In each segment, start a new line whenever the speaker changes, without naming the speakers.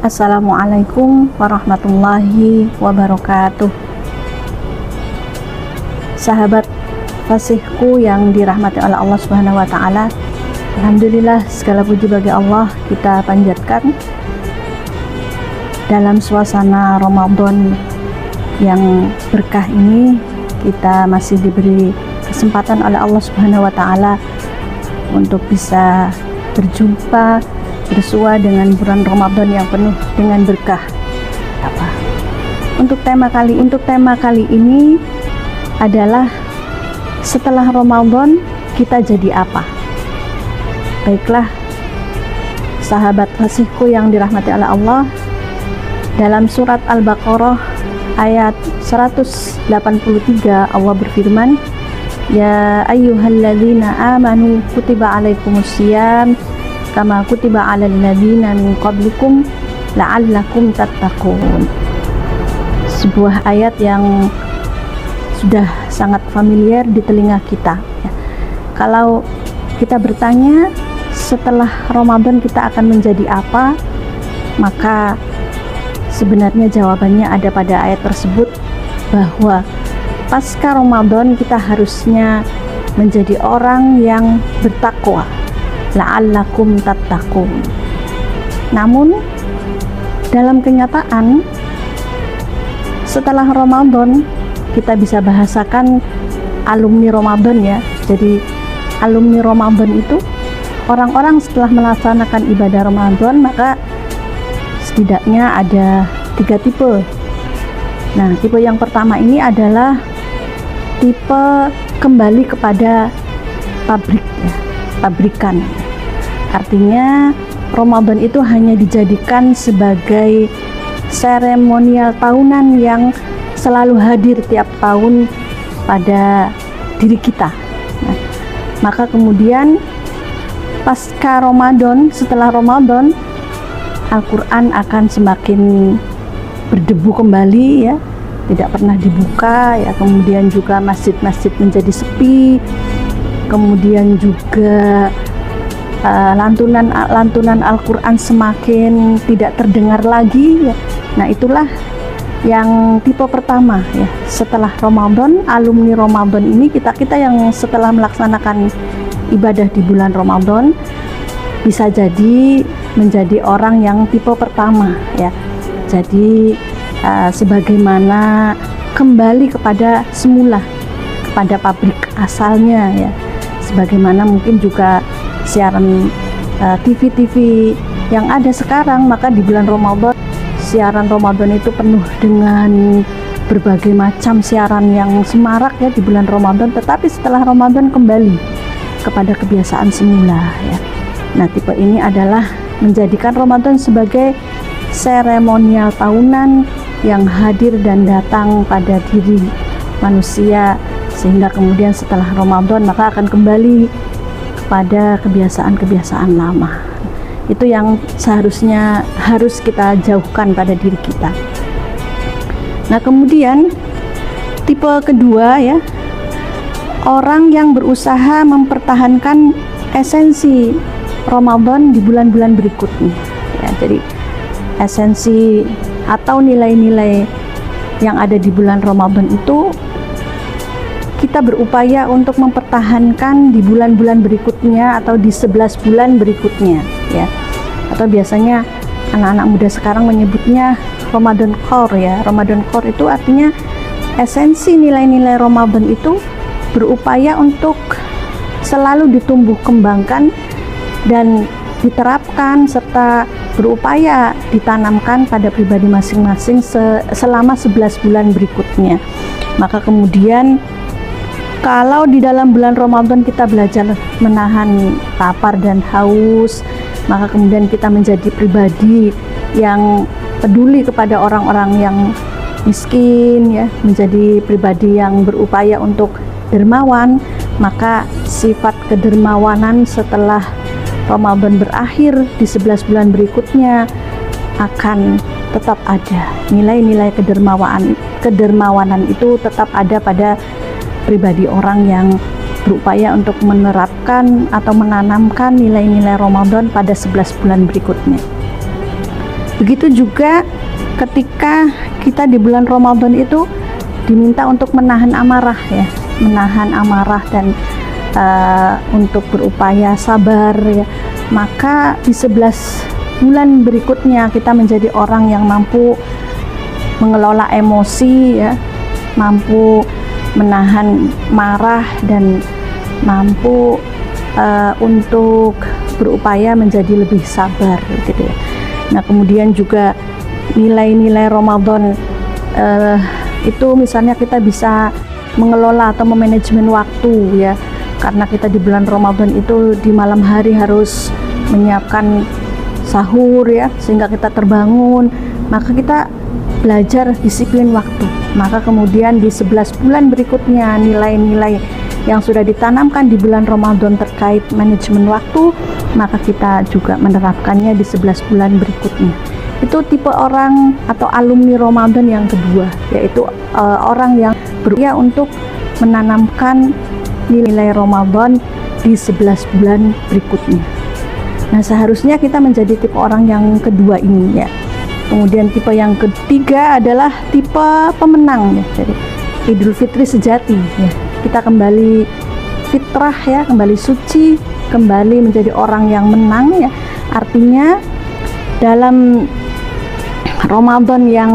Assalamualaikum warahmatullahi wabarakatuh. Sahabat fasihku yang dirahmati oleh Allah Subhanahu wa taala. Alhamdulillah, segala puji bagi Allah kita panjatkan dalam suasana Ramadan yang berkah ini. Kita masih diberi kesempatan oleh Allah Subhanahu wa taala untuk bisa berjumpa, bersua dengan bulan Ramadan yang penuh dengan berkah. Untuk tema kali ini adalah setelah Ramadan kita jadi apa? Baiklah, sahabat fasihku yang dirahmati oleh Allah, dalam surat Al-Baqarah ayat 183 Allah berfirman, Ya ayyuhalladzina amanu kutiba alaikumusiyam kama kutiba alal ladzina min qablikum la'allakum tattaqun. Sebuah ayat yang sudah sangat familiar di telinga kita ya. Kalau kita bertanya setelah Ramadan kita akan menjadi apa, maka sebenarnya jawabannya ada pada ayat tersebut, bahwa pasca Ramadan kita harusnya menjadi orang yang bertakwa, la'allakum tattaqun. Namun dalam kenyataan setelah Ramadan kita bisa bahasakan alumni Ramadan ya. Jadi alumni Ramadan itu orang-orang setelah melaksanakan ibadah Ramadan, maka setidaknya ada 3 tipe. Nah, tipe yang pertama ini adalah tipe kembali kepada pabrik ya, pabrikan. Artinya Ramadan itu hanya dijadikan sebagai seremonial tahunan yang selalu hadir tiap tahun pada diri kita. Nah, maka kemudian pasca Ramadan, setelah Ramadan, Al-Quran akan semakin berdebu kembali ya, tidak pernah dibuka ya. Kemudian juga masjid-masjid menjadi sepi, kemudian juga lantunan Al-Quran semakin tidak terdengar lagi ya. Nah, itulah yang tipe pertama ya. Setelah Ramadan, alumni Ramadan ini kita yang setelah melaksanakan ibadah di bulan Ramadan bisa jadi menjadi orang yang tipe pertama ya. Jadi sebagaimana kembali kepada semula, kepada pabrik asalnya ya. Sebagaimana mungkin juga siaran TV-TV yang ada sekarang, maka di bulan Ramadan siaran Ramadan itu penuh dengan berbagai macam siaran yang semarak ya di bulan Ramadan, tetapi setelah Ramadan kembali kepada kebiasaan semula ya. Nah, tipe ini adalah menjadikan Ramadan sebagai seremonial tahunan yang hadir dan datang pada diri manusia, sehingga kemudian setelah Ramadan maka akan kembali pada kebiasaan-kebiasaan lama. Itu yang seharusnya harus kita jauhkan pada diri kita. Nah, kemudian tipe kedua ya, orang yang berusaha mempertahankan esensi Ramadan di bulan-bulan berikutnya ya. Jadi esensi atau nilai-nilai yang ada di bulan Ramadan itu kita berupaya untuk mempertahankan di bulan-bulan berikutnya atau di 11 bulan berikutnya ya. Atau biasanya anak-anak muda sekarang menyebutnya Ramadan Core ya. Ramadan Core itu artinya esensi nilai-nilai Ramadan itu berupaya untuk selalu ditumbuh kembangkan dan diterapkan serta berupaya ditanamkan pada pribadi masing-masing selama 11 bulan berikutnya. Maka kemudian kalau di dalam bulan Ramadan kita belajar menahan lapar dan haus, maka kemudian kita menjadi pribadi yang peduli kepada orang-orang yang miskin ya, menjadi pribadi yang berupaya untuk dermawan, maka sifat kedermawanan setelah Ramadan berakhir di 11 bulan berikutnya akan tetap ada. Nilai-nilai kedermawanan itu tetap ada pada pribadi orang yang berupaya untuk menerapkan atau menanamkan nilai-nilai Ramadan pada 11 bulan berikutnya. Begitu juga ketika kita di bulan Ramadan itu diminta untuk menahan amarah ya, menahan amarah dan untuk berupaya sabar ya. Maka di 11 bulan berikutnya kita menjadi orang yang mampu mengelola emosi ya, mampu menahan marah dan mampu untuk berupaya menjadi lebih sabar gitu ya. Nah, kemudian juga nilai-nilai Ramadan itu misalnya kita bisa mengelola atau memanajemen waktu ya, karena kita di bulan Ramadan itu di malam hari harus menyiapkan sahur ya, sehingga kita terbangun, maka kita belajar disiplin waktu. Maka kemudian di 11 bulan berikutnya nilai-nilai yang sudah ditanamkan di bulan Ramadan terkait manajemen waktu, maka kita juga menerapkannya di 11 bulan berikutnya. Itu tipe orang atau alumni Ramadan yang kedua, yaitu orang yang berupaya untuk menanamkan nilai Ramadan di 11 bulan berikutnya. Nah, seharusnya kita menjadi tipe orang yang kedua ini ya. Kemudian tipe yang ketiga adalah tipe pemenang ya. Jadi Idul Fitri sejati ya. Kita kembali fitrah ya, kembali suci, kembali menjadi orang yang menang ya. Artinya dalam Ramadan yang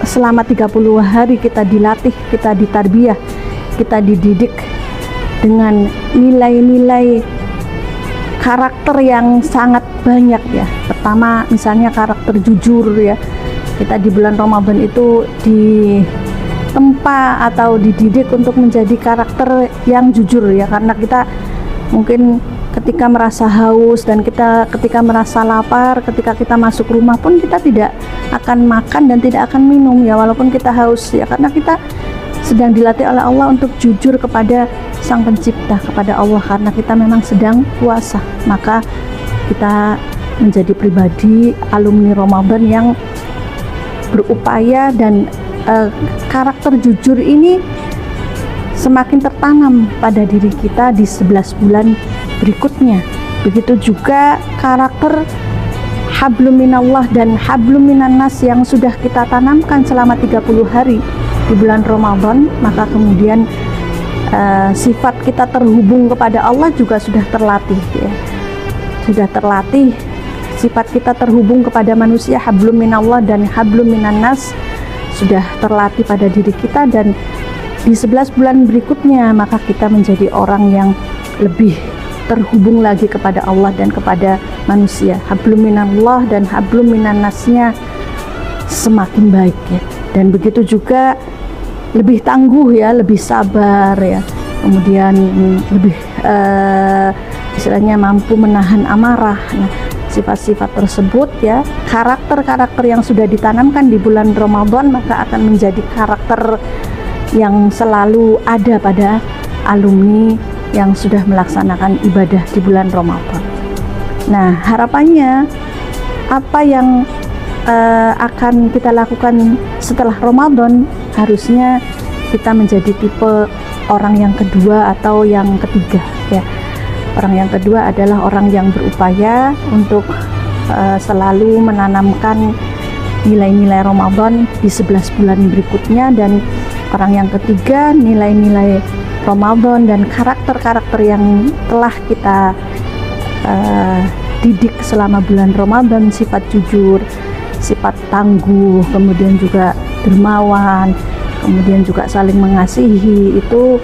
selama 30 hari kita dilatih, kita ditarbiyah, kita dididik dengan nilai-nilai karakter yang sangat banyak ya. Pertama misalnya karakter jujur ya. Kita di bulan Ramadan itu ditempa atau dididik untuk menjadi karakter yang jujur ya, karena kita mungkin ketika merasa haus dan ketika merasa lapar, ketika kita masuk rumah pun kita tidak akan makan dan tidak akan minum ya, walaupun kita haus ya, karena kita sedang dilatih oleh Allah untuk jujur kepada Sang Pencipta, kepada Allah, karena kita memang sedang puasa. Maka kita menjadi pribadi alumni Ramadan yang berupaya dan karakter jujur ini semakin tertanam pada diri kita di 11 bulan berikutnya. Begitu juga karakter hablum minallah dan hablum minannas yang sudah kita tanamkan selama 30 hari di bulan Ramadan, maka kemudian sifat kita terhubung kepada Allah juga sudah terlatih ya. Sudah terlatih sifat kita terhubung kepada manusia, hablum minallah dan hablum minannas sudah terlatih pada diri kita, dan di 11 bulan berikutnya maka kita menjadi orang yang lebih terhubung lagi kepada Allah dan kepada manusia. Hablum minallah dan hablum minannasnya semakin baik ya. Dan begitu juga lebih tangguh ya, lebih sabar ya. Kemudian lebih istilahnya mampu menahan amarah. Nah, sifat-sifat tersebut ya, karakter-karakter yang sudah ditanamkan di bulan Ramadan maka akan menjadi karakter yang selalu ada pada alumni yang sudah melaksanakan ibadah di bulan Ramadan. Nah, harapannya apa yang akan kita lakukan setelah Ramadan, harusnya kita menjadi tipe orang yang kedua atau yang ketiga ya. Orang yang kedua adalah orang yang berupaya untuk selalu menanamkan nilai-nilai Ramadan di 11 bulan berikutnya, dan orang yang ketiga nilai-nilai Ramadan dan karakter-karakter yang telah kita didik selama bulan Ramadan, sifat jujur, sifat tangguh, kemudian juga dermawan, kemudian juga saling mengasihi, itu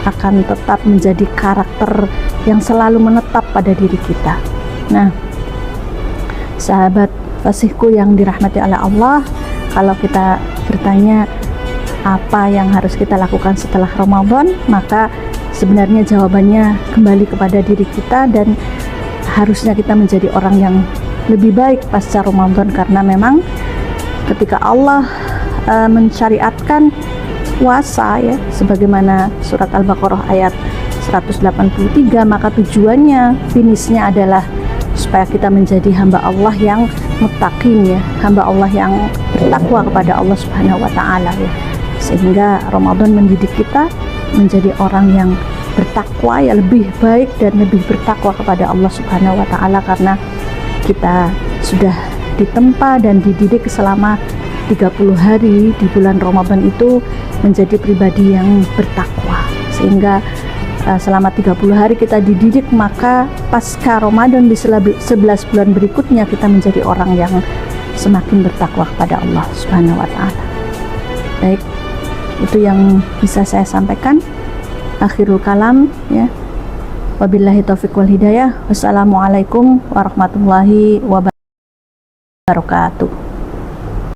akan tetap menjadi karakter yang selalu menetap pada diri kita. Nah, sahabat fasihku yang dirahmati oleh Allah, kalau kita bertanya apa yang harus kita lakukan setelah Ramadan, maka sebenarnya jawabannya kembali kepada diri kita, dan harusnya kita menjadi orang yang lebih baik pasca Ramadan, karena memang ketika Allah mensyariatkan puasa ya, sebagaimana surat Al-Baqarah ayat 183, maka tujuannya, finishnya adalah supaya kita menjadi hamba Allah yang muttaqin ya, hamba Allah yang bertakwa kepada Allah Subhanahu wa taala ya. Sehingga Ramadan mendidik kita menjadi orang yang bertakwa ya, lebih baik dan lebih bertakwa kepada Allah Subhanahu wa taala, karena kita sudah ditempa dan dididik selama 30 hari di bulan Ramadan itu menjadi pribadi yang bertakwa, sehingga selama 30 hari kita dididik, maka pasca Ramadan di 11 bulan berikutnya kita menjadi orang yang semakin bertakwa kepada Allah Subhanahu wa taala. Baik, itu yang bisa saya sampaikan. Akhirul kalam ya. Wabillahi taufiq wal hidayah. Wassalamualaikum warahmatullahi wabarakatuh.